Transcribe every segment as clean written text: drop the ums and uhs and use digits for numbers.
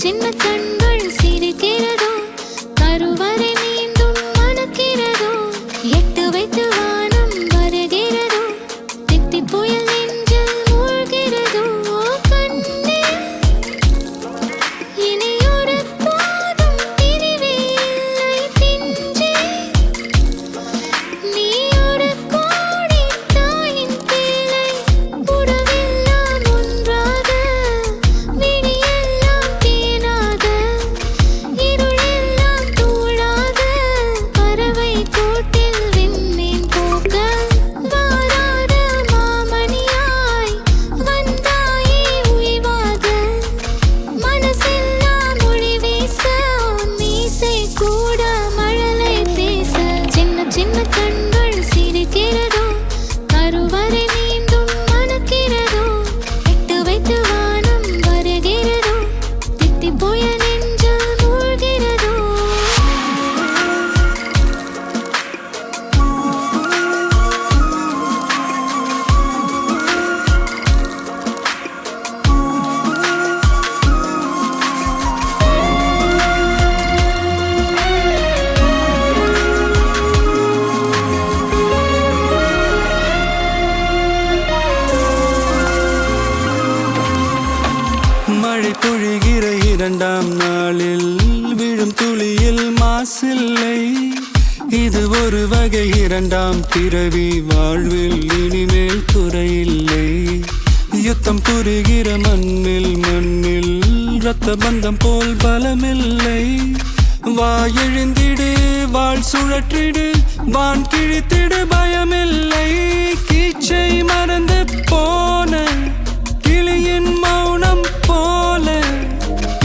சின்ன கண்கள் சிரிக்கிறதோ கருவறை மீண்டும் மணக்கிறதோ எட்டு வைத்து வானம் வருகிறதோ தித்தி புயல் நெஞ்சில் மூழ்கிறதோ கண்ணே இனியொரு போதும் பிரிவே இல்லை தின்றே நீ ஒரு கோடி தாயின் பிள்ளை உறவெல்லாம் ஒன்றாக விடியெல்லாம் தேனாக இருளெல்லாம் தூளாக பறவை கூட்டில் விண்மீன் போக்க வாராத மாமணியாய் வந்தாயே உய்வாக மனசெல்லாம் மொழி வீச மீசை கூட மழலை பேச சின்ன சின்ன கண்கள் சிரிக்கிறதோ கருவறை மீண்டும் மணக்கிறதோ எட்டு வைத்து வானம் வருகிறதோ தித்தி புயல் நெஞ்சில் மூழ்கிறதோ மழை பொழிகிற இரண்டாம் நாளில் விழும் துளியில் மாசில்லை இது ஒரு வகை இரண்டாம் பிறவி வாழ்வில் இனிமேல் குறையில்லை யுத்தம் புரிகிற மண்ணில் இரத்த பந்தம் போல் பலமில்லை வா எழுந்திடு வாழ் சுழற்றிடு வான் கிழித்திடு பயமில்லை கீச்சை மறந்து போன கிளியின் மௌனம் போல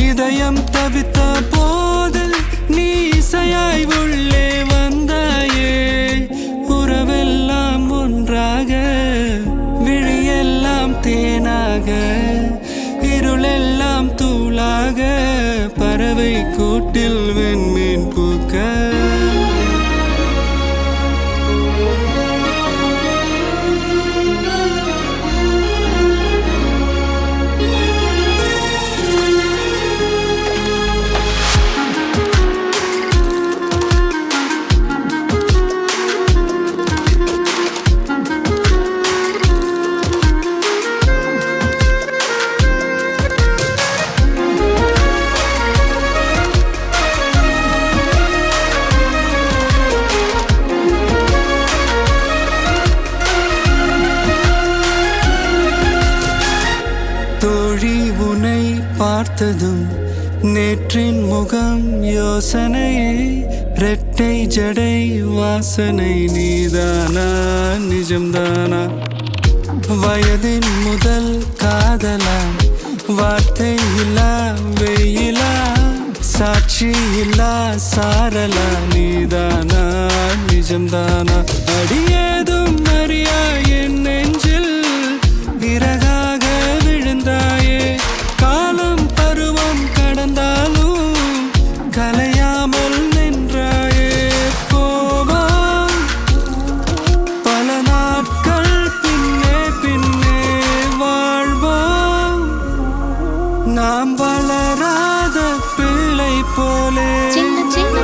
இதயம் தவித்த போது நீ இசையாய் உள்ளே வந்தாயே உறவெல்லாம் ஒன்றாக விழியெல்லாம் தேனாக இருளெல்லாம் தூளாக பறவை கூட்டில் வெண்மீன் பூக்க தோழி உனை பார்த்ததும் நேற்றின் முகம் யோசனையே ரெட்டை ஜடை வாசனை நீதானா நிஜம்தானா வயதின் முதல் காதலா வார்த்தை இல்லா வெயிலா சாட்சி இல்லா சாரலா நீதானா நிஜம்தானா அடியேதும் அறியா என் நெஞ்சில் விறகாக விழுந்தாயே காலம் பருவம் கடந்தாலும் கலையாமல் நின்றாயே போவா பல நாட்கள் பின்னே பின்னே வாழ்வோம் நாம் வளராத பிள்ளை போலே சின்ன சின்ன